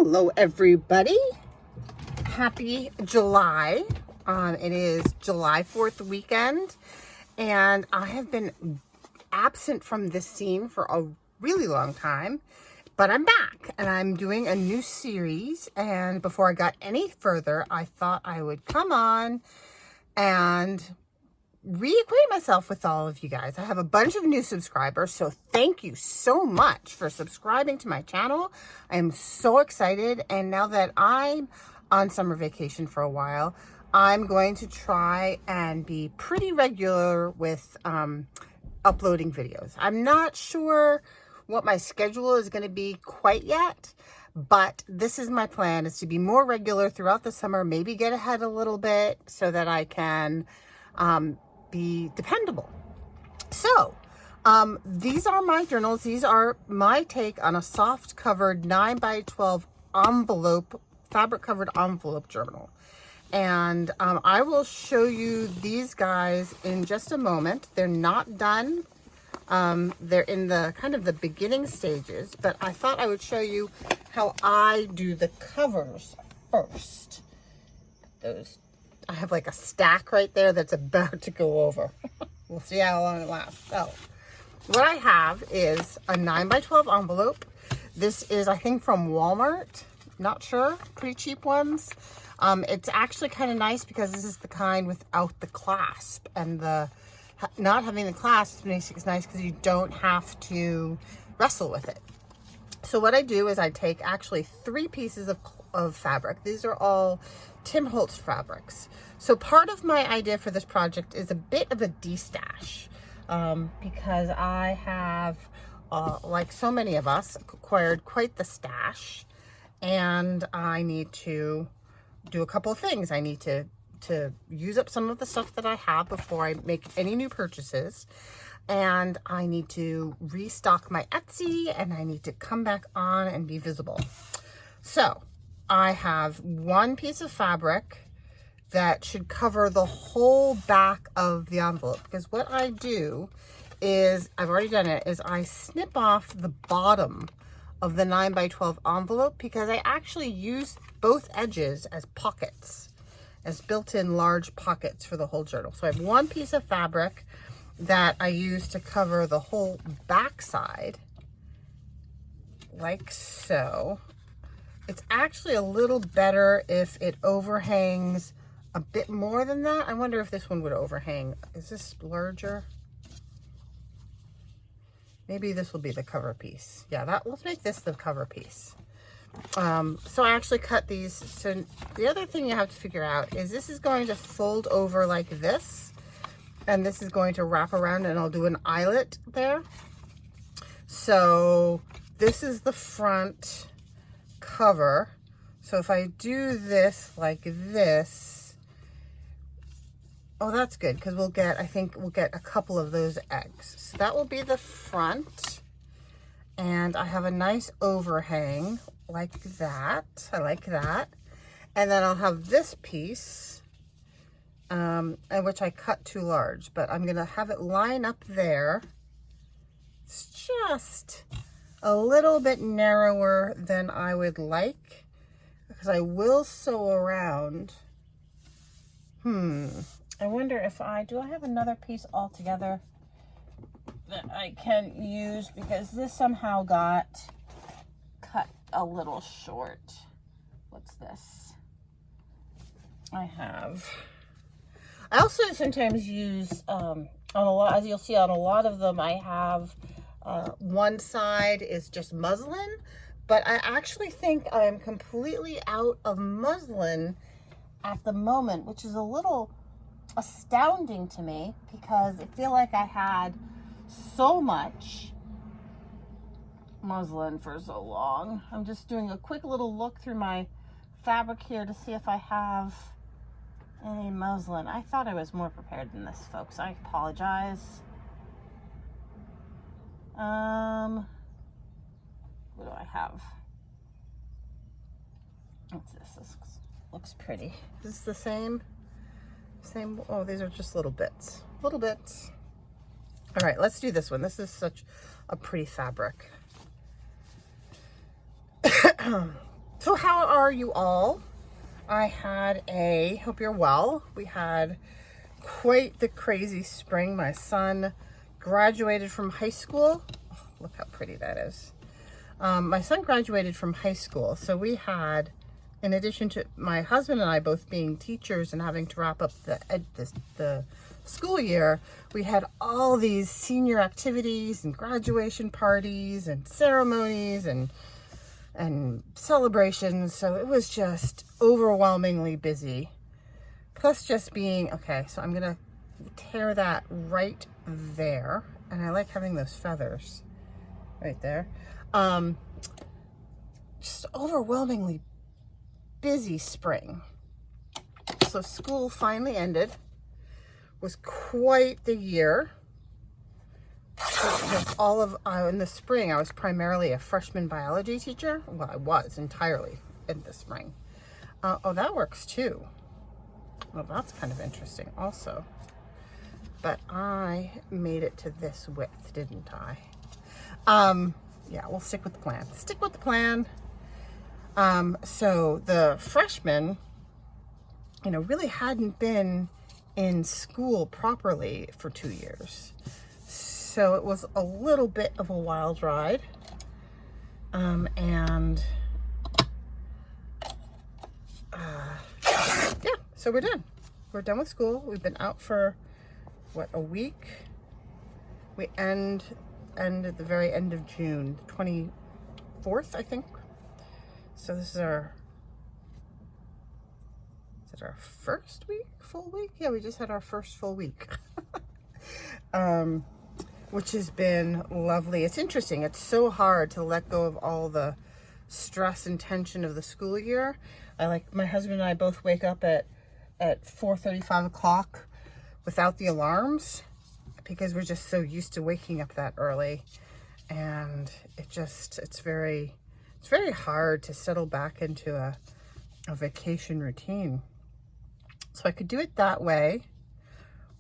Hello everybody, happy July. It is July 4th weekend and I have been absent from this scene for a really long time, but I'm back and I'm doing a new series. And before I got any further, I thought I would come on and reacquaint myself with all of you guys. I have a bunch of new subscribers, so thank you so much for subscribing to my channel. I am so excited, and now that I'm on summer vacation for a while, I'm going to try and be pretty regular with uploading videos. I'm not sure what my schedule is going to be quite yet, but this is my plan, is to be more regular throughout the summer, maybe get ahead a little bit so that I can be dependable. So these are my journals. These are my take on a soft covered 9x12 envelope, fabric covered envelope journal. And I will show you these guys in just a moment. They're not done. They're in the kind of the beginning stages, but I thought I would show you how I do the covers first. I have like a stack right there that's about to go over. We'll see how long it lasts. So what I have is a 9x12 envelope. This is, I think, from Walmart. Not sure. Pretty cheap ones. It's actually kind of nice because this is the kind without the clasp, and not having the clasp makes it nice because you don't have to wrestle with it. So what I do is I take actually 3 pieces of fabric. These are all Tim Holtz fabrics. So part of my idea for this project is a bit of a de-stash, because I have, like so many of us, acquired quite the stash, and I need to do a couple of things. I need to use up some of the stuff that I have before I make any new purchases, and I need to restock my Etsy, and I need to come back on and be visible. So I have 1 piece of fabric that should cover the whole back of the envelope, because what I do is, I've already done it, is I snip off the bottom of the 9x12 envelope, because I actually use both edges as pockets, as built-in large pockets for the whole journal. So I have 1 piece of fabric that I use to cover the whole back side, like so. It's actually a little better if it overhangs a bit more than that. I wonder if this one would overhang. Is this larger? Maybe this will be the cover piece. Yeah, let's make this the cover piece. So I actually cut these. So the other thing you have to figure out is this is going to fold over like this, and this is going to wrap around, and I'll do an eyelet there. So this is the front cover. So if I do this like this, oh, that's good, because I think we'll get a couple of those eggs. So that will be the front, and I have a nice overhang like that. I like that. And then I'll have this piece, which I cut too large, but I'm gonna have it line up there. It's just a little bit narrower than I would like, because I will sew around. I wonder if do I have another piece altogether that I can use, because this somehow got cut a little short. What's this? I also sometimes use, on a lot, as you'll see on a lot of them, I have one side is just muslin, but I actually think I am completely out of muslin at the moment, which is a little astounding to me, because I feel like I had so much muslin for so long. I'm just doing a quick little look through my fabric here to see if I have any muslin. I thought I was more prepared than this, folks. I apologize. What do I have? What's this? This looks pretty. Is this the same? Oh, these are just little bits. All right, let's do this one. This is such a pretty fabric. So how are you all? Hope you're well. We had quite the crazy spring. My son graduated from high school. Oh, look how pretty that is. My son graduated from high school. So we had, in addition to my husband and I both being teachers and having to wrap up the school year, we had all these senior activities and graduation parties and ceremonies and celebrations. So it was just overwhelmingly busy. Plus just being, okay, so I'm gonna tear that right there. And I like having those feathers right there. Just overwhelmingly busy spring. So school finally ended. Was quite the year. In the spring, I was primarily a freshman biology teacher. Well, I was entirely in the spring. Oh, that works too. Well, that's kind of interesting also. But I made it to this width, didn't I? Yeah, we'll stick with the plan. Stick with the plan. So the freshmen, really hadn't been in school properly for 2 years. So it was a little bit of a wild ride. Yeah, so we're done. We're done with school. We've been out for, a week? We end at the very end of June, 24th, I think. So this is our first week, full week? Yeah, we just had our first full week. Which has been lovely. It's interesting. It's so hard to let go of all the stress and tension of the school year. My husband and I both wake up at 4:30, 5 o'clock without the alarms because we're just so used to waking up that early. And it's very hard to settle back into a vacation routine. So I could do it that way,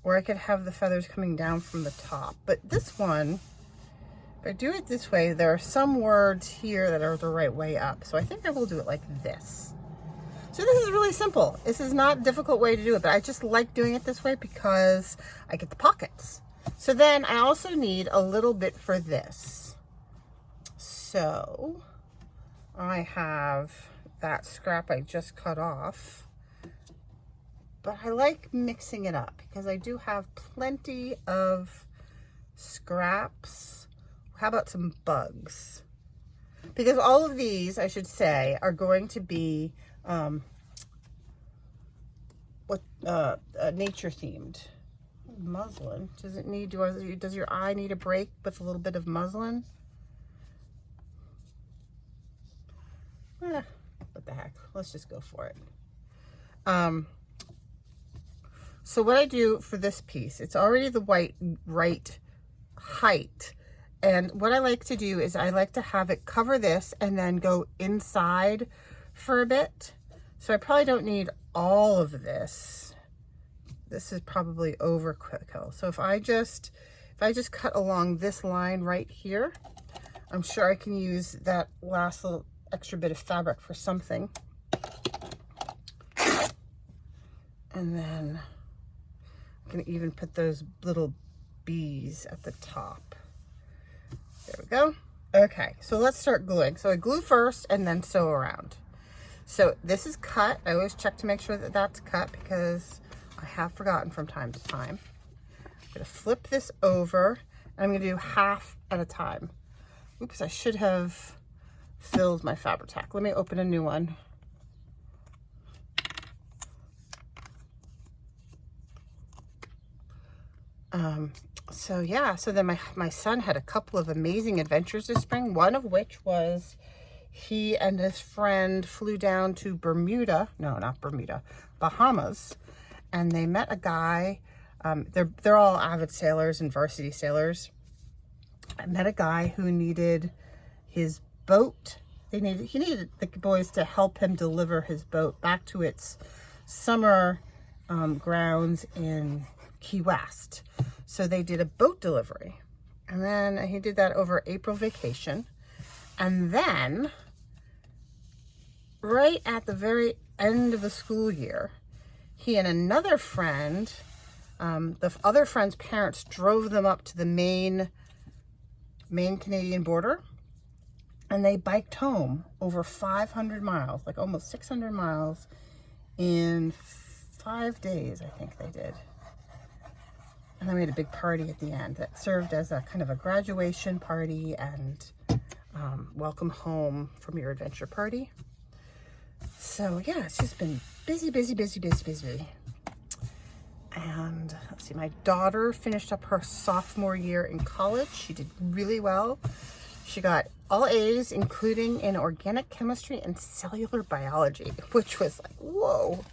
or I could have the feathers coming down from the top. But this one, if I do it this way, there are some words here that are the right way up. So I think I will do it like this. So this is really simple. This is not a difficult way to do it, but I just like doing it this way because I get the pockets. So then I also need a little bit for this. So I have that scrap I just cut off. But I like mixing it up because I do have plenty of scraps. How about some bugs? Because all of these, I should say, are going to be nature themed. Muslin. Does your eye need a break with a little bit of muslin? What the heck? Let's just go for it. So what I do for this piece, it's already the right height. And what I like to do is I like to have it cover this and then go inside for a bit. So I probably don't need all of this. This is probably overkill. So if I just cut along this line right here, I'm sure I can use that last little extra bit of fabric for something. And then I'm gonna even put those little bees at the top. There we go. Okay, so let's start gluing. So I glue first and then sew around. So this is cut. I always check to make sure that that's cut because I have forgotten from time to time. I'm gonna flip this over and I'm gonna do half at a time. Oops, I should have filled my Fabri-Tac. Let me open a new one. So then my son had a couple of amazing adventures this spring, one of which was he and his friend flew down to Bahamas, and they met a guy. They're all avid sailors and varsity sailors. I met a guy who needed his boat. He needed the boys to help him deliver his boat back to its summer grounds in Key West. So they did a boat delivery, and then he did that over April vacation. And then right at the very end of the school year, he and another friend, the other friend's parents drove them up to the Maine Canadian border, and they biked home over 500 miles, like almost 600 miles in 5 days, I think they did. And they made a big party at the end that served as a kind of a graduation party and welcome home from your adventure party. So yeah, it's just been busy. And let's see, my daughter finished up her sophomore year in college. She did really well. She got all A's, including in organic chemistry and cellular biology, which was like, whoa.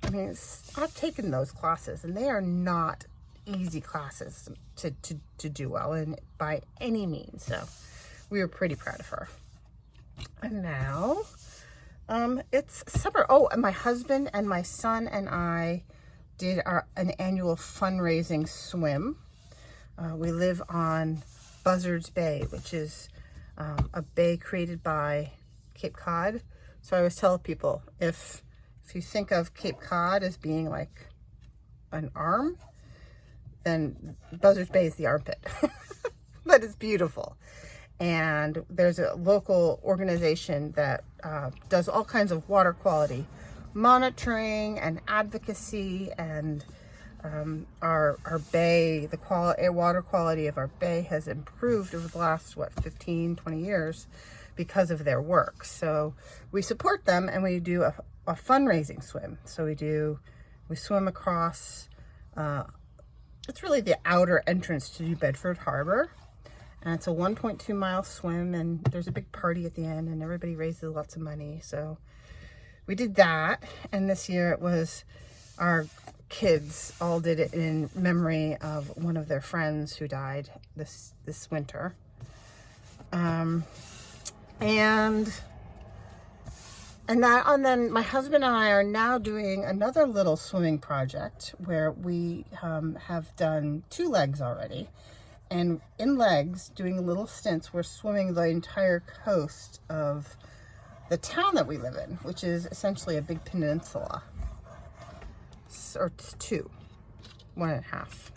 I mean, I've taken those classes, and they are not easy classes to do well in by any means. So we were pretty proud of her. And now it's summer. Oh, and my husband and my son and I did an annual fundraising swim. We live on Buzzards Bay, which is a bay created by Cape Cod. So I always tell people, if you think of Cape Cod as being like an arm, then Buzzards Bay is the armpit. But it's beautiful. And there's a local organization that does all kinds of water quality monitoring and advocacy, and our bay, the water quality of our bay has improved over the last 15-20 years because of their work. So we support them, and we do a fundraising swim. So we swim across it's really the outer entrance to New Bedford Harbor, and it's a 1.2 mile swim, and there's a big party at the end, and everybody raises lots of money. So we did that, and this year it was our kids all did it in memory of one of their friends who died this winter. And then my husband and I are now doing another little swimming project where we have done 2 legs already. And in legs, doing little stints, we're swimming the entire coast of the town that we live in, which is essentially a big peninsula. Or it's 2, 1.5.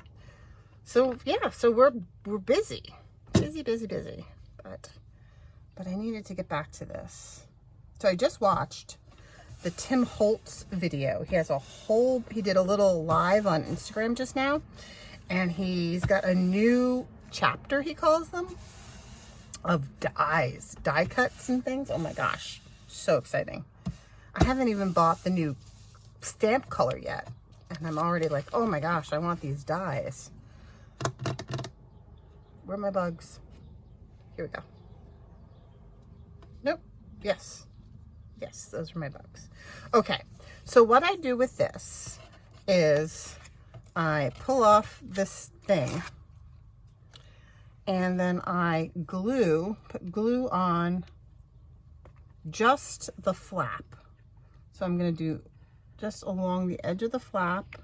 So yeah, so we're busy. But I needed to get back to this. So I just watched the Tim Holtz video. He did a little live on Instagram just now, and he's got a new chapter, he calls them, of die cuts and things. Oh my gosh, so exciting. I haven't even bought the new stamp color yet, and I'm already like, oh my gosh, I want these dies. Where are my bugs? Here we go. Nope. Yes, those are my bugs. Okay, so what I do with this is I pull off this thing, and then I put glue on just the flap. So I'm going to do just along the edge of the flap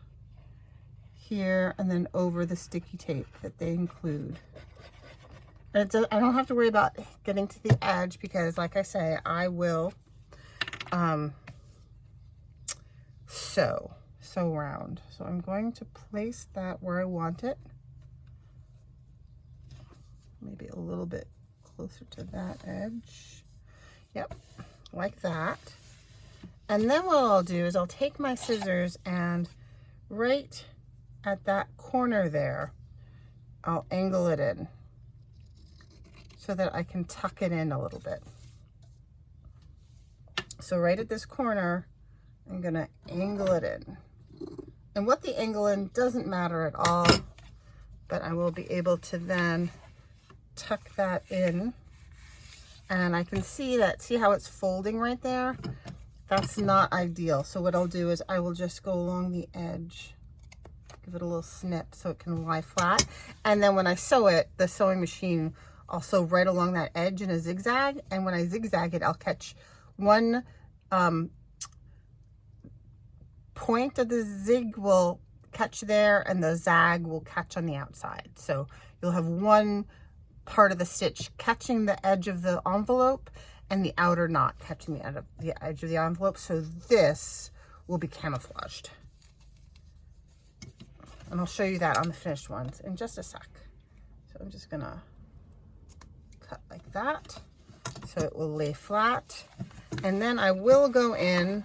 here, and then over the sticky tape that they include. And I don't have to worry about getting to the edge, because like I say, I will sew round. So I'm going to place that where I want it. Maybe a little bit closer to that edge. Yep, like that. And then what I'll do is I'll take my scissors, and right at that corner there, I'll angle it in so that I can tuck it in a little bit. So right at this corner, I'm gonna angle it in. And what the angle in doesn't matter at all, but I will be able to then tuck that in. And I can see how it's folding right there? That's not ideal. So what I'll do is I will just go along the edge, give it a little snip so it can lie flat. And then when I sew it, the sewing machine I'll sew right along that edge in a zigzag. And when I zigzag it, I'll catch one point of the zig will catch there, and the zag will catch on the outside. So you'll have one part of the stitch catching the edge of the envelope, and the outer not catching the edge of the envelope. So this will be camouflaged. And I'll show you that on the finished ones in just a sec. So I'm just gonna cut like that so it will lay flat. And then I will go in,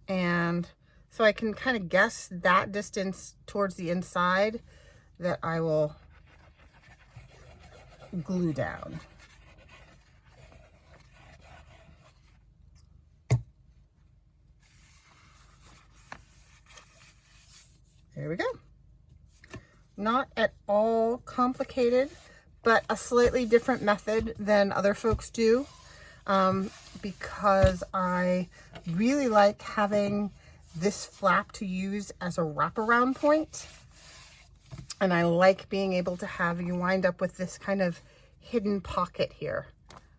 and so I can kind of guess that distance towards the inside that I will glue down. There we go. Not at all complicated, but a slightly different method than other folks do, because I really like having this flap to use as a wraparound point. And I like being able to have you wind up with this kind of hidden pocket here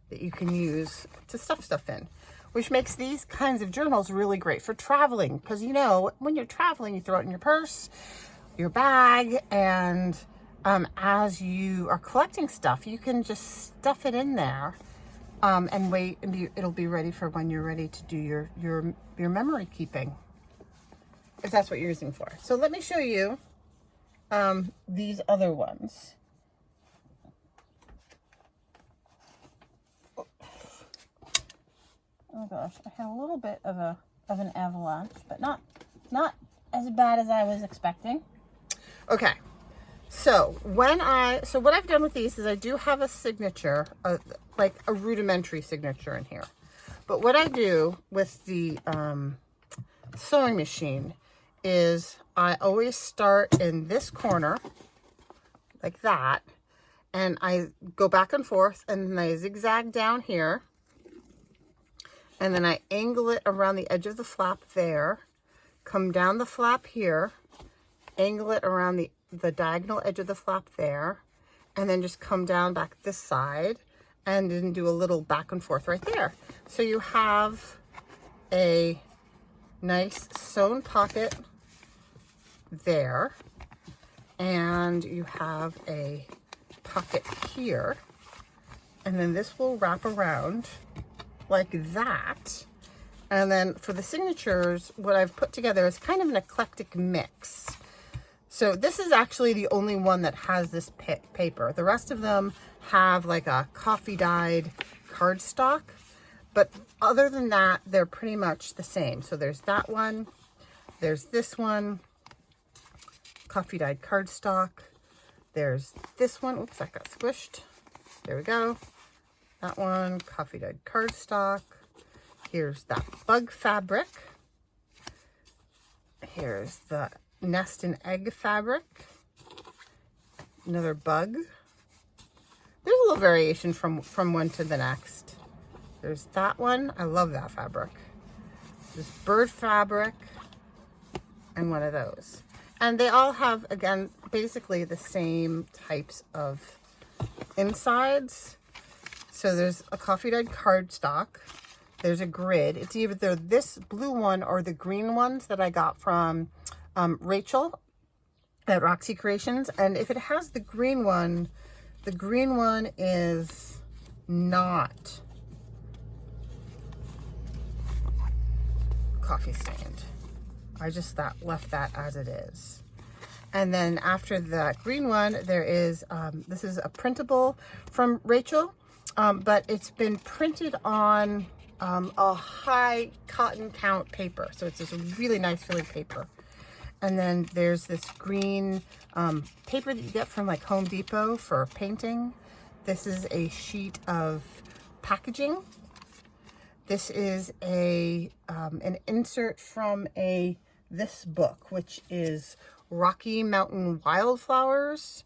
that you can use to stuff stuff in, which makes these kinds of journals really great for traveling. Because, you know, when you're traveling, you throw it in your purse, your bag, and as you are collecting stuff, you can just stuff it in there and wait, and it'll be ready for when you're ready to do your memory keeping, if that's what you're using for. So let me show you these other ones. Oh gosh, I had a little bit of an avalanche, but not as bad as I was expecting. Okay, so what I've done with these is I do have a signature, like a rudimentary signature in here. But what I do with the sewing machine is I always start in this corner like that, and I go back and forth, and then I zigzag down here, and then I angle it around the edge of the flap there, come down the flap here, angle it around the diagonal edge of the flap there, and then just come down back this side and then do a little back and forth right there. So you have a nice sewn pocket there, and you have a pocket here, and then this will wrap around like that. And then for the signatures, what I've put together is kind of an eclectic mix. So this is actually the only one that has this paper. The rest of them have like a coffee dyed cardstock, but other than that, they're pretty much the same. So there's that one, there's this one, coffee dyed cardstock. There's this one. Oops, that got squished. There we go. That one, coffee dyed cardstock. Here's that bug fabric. Here's the nest and egg fabric. Another bug. There's a little variation from one to the next. There's that one. I love that fabric. This bird fabric and one of those. And they all have, again, basically the same types of insides. So there's a coffee dyed cardstock. There's a grid. It's either this blue one or the green ones that I got from Rachel at Roxy Creations. And if it has the green one is not coffee stained. I just left that as it is. And then after the green one, there is, this is a printable from Rachel, but it's been printed on a high cotton count paper. So it's just a really nice filling paper. And then there's this green paper that you get from like Home Depot for painting. This is a sheet of packaging. This is an insert from this book, which is Rocky Mountain Wildflowers.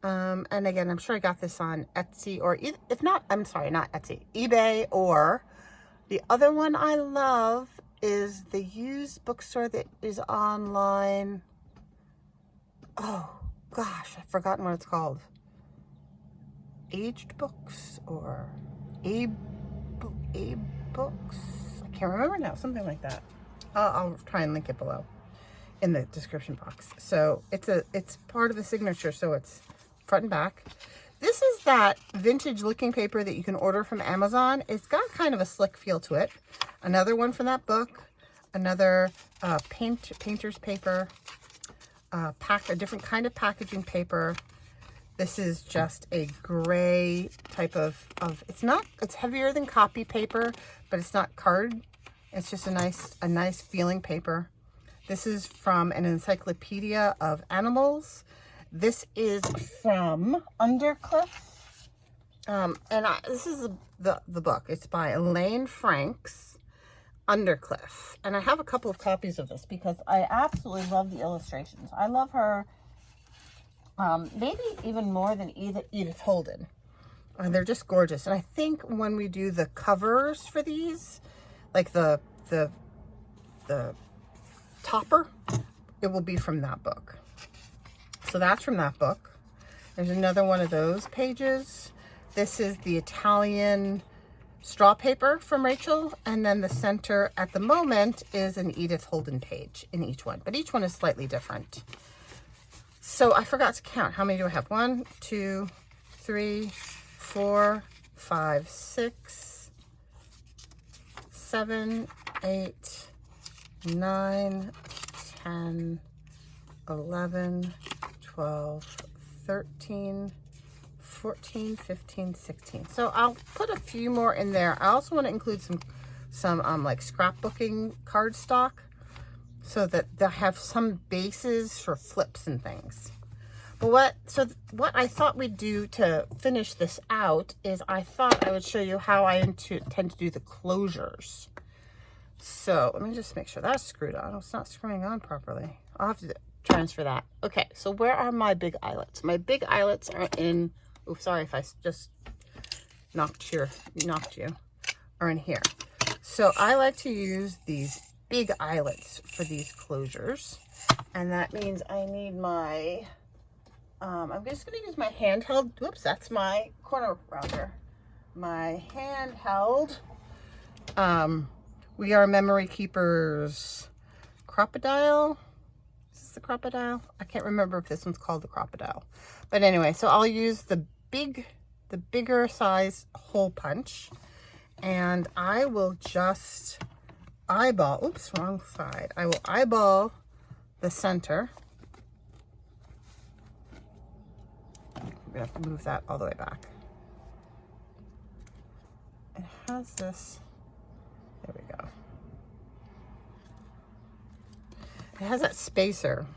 And again, I'm sure I got this on Etsy, or if not, I'm sorry, not Etsy, eBay. Or the other one I love is the used bookstore that is online. Oh gosh, I've forgotten what it's called. Aged Books or Abe Books. I can't remember now, something like that. I'll try and link it below in the description box. So it's part of the signature, so it's front and back. This is that vintage looking paper that you can order from Amazon. It's got kind of a slick feel to it. Another one from that book. Another painter's paper. A different kind of packaging paper. This is just a gray type of it's heavier than copy paper, but it's not card. It's just a nice feeling paper. This is from an encyclopedia of animals. This is from Undercliff. This is the book. It's by Elaine Franks, Undercliff. And I have a couple of copies of this because I absolutely love the illustrations. I love her maybe even more than Edith Holden. They're just gorgeous. And I think when we do the covers for these, like the topper, it will be from that book. So that's from that book. There's another one of those pages. This is the Italian straw paper from Rachel. And then the center at the moment is an Edith Holden page in each one. But each one is slightly different. So I forgot to count. How many do I have? 1, 2, 3, 4, 5, 6, 7, 8, 9, 10, 11, 12, 13, 14, 15, 16. So I'll put a few more in there. I also want to include some like scrapbooking cardstock so that they'll have some bases for flips and things. But what I thought we'd do to finish this out is I thought I would show you how I tend to do the closures. So let me just make sure that's screwed on. It's not screwing on properly. I'll have to transfer that. Okay, so where are my big eyelets? My big eyelets are in, oh, sorry if I just knocked you, are in here. So I like to use these big eyelets for these closures. And that means I need my, I'm just gonna use my handheld, whoops, that's my corner rounder. My handheld, We Are Memory Keepers Crocodile. Is this the Crocodile? I can't remember if this one's called the Crocodile. But anyway, so I'll use the bigger size hole punch, and I will just eyeball, oops, wrong side. I will eyeball the center. I'm gonna have to move that all the way back. It has this, there we go. It has that spacer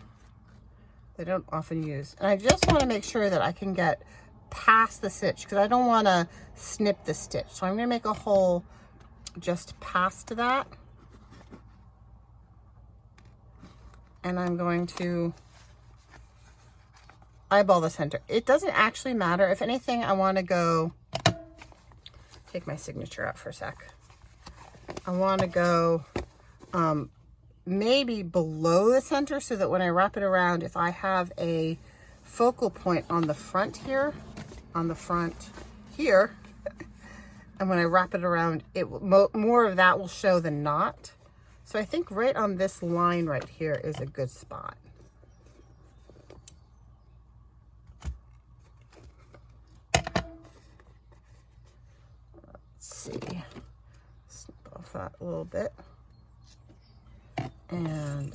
they don't often use. And I just want to make sure that I can get past the stitch because I don't want to snip the stitch. So I'm going to make a hole just past that. And I'm going to eyeball the center. It doesn't actually matter. If anything, I want to go, take my signature out for a sec. I want to go maybe below the center so that when I wrap it around, if I have a focal point on the front here, and when I wrap it around, more of that will show than not. So I think right on this line right here is a good spot. Let's see, snip off that a little bit and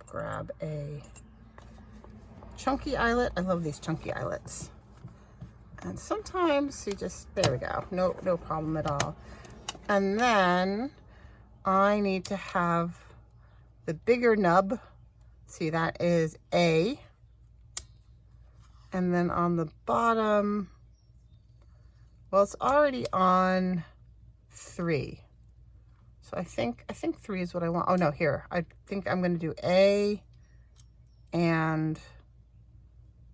grab a chunky eyelet. I love these chunky eyelets. And sometimes you just, there we go, no problem at all. And then I need to have the bigger nub. See, that is A. And then on the bottom, well, it's already on 3. So I think 3 is what I want. Oh no, here. I think I'm going to do A and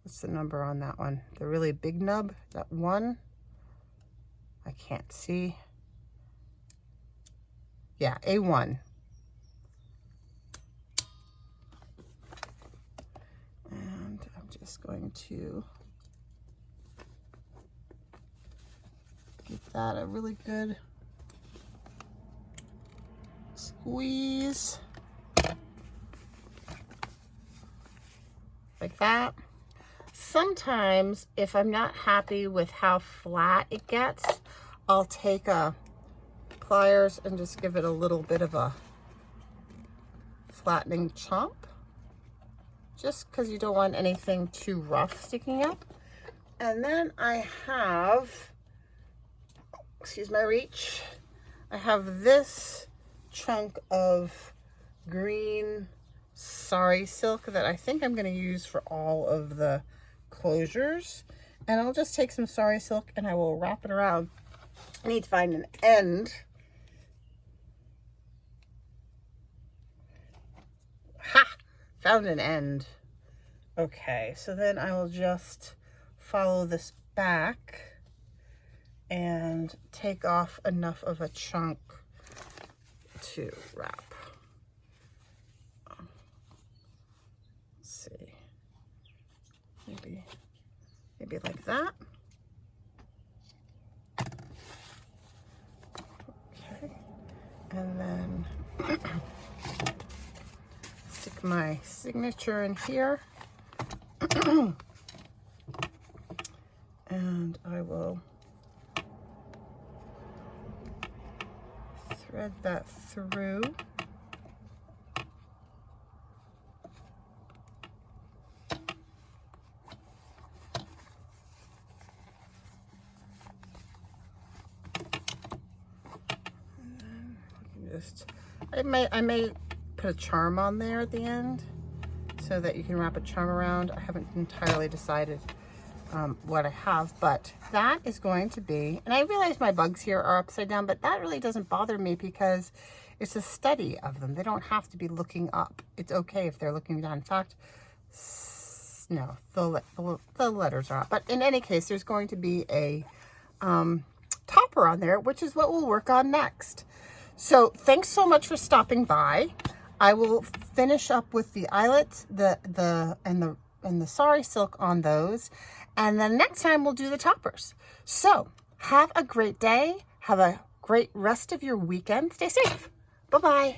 what's the number on that one? The really big nub, that 1. I can't see. Yeah, A1. And I'm just going to give that a really good squeeze. Like that. sometimes if I'm not happy with how flat it gets, I'll take a pliers and just give it a little bit of a flattening chomp, just because you don't want anything too rough sticking up. And then I have, excuse my reach, I have this chunk of green sari silk that I think I'm going to use for all of the closures. And I'll just take some sari silk and I will wrap it around. I need to find an end. Ha! Found an end. Okay, so then I will just follow this back and take off enough of a chunk to wrap. Let's see. Maybe like that. Okay. And then stick my signature in here. And I will thread that through. And then just, I may put a charm on there at the end so that you can wrap a charm around. I haven't entirely decided what I have, but that is going to be, and I realize my bugs here are upside down, but that really doesn't bother me because it's a study of them. They don't have to be looking up. It's okay if they're looking down. In fact, no, the letters are up. But in any case, there's going to be a topper on there, which is what we'll work on next. So thanks so much for stopping by. I will finish up with the eyelets, and the sari silk on those. And then next time we'll do the toppers. So have a great day. Have a great rest of your weekend. Stay safe. Bye-bye.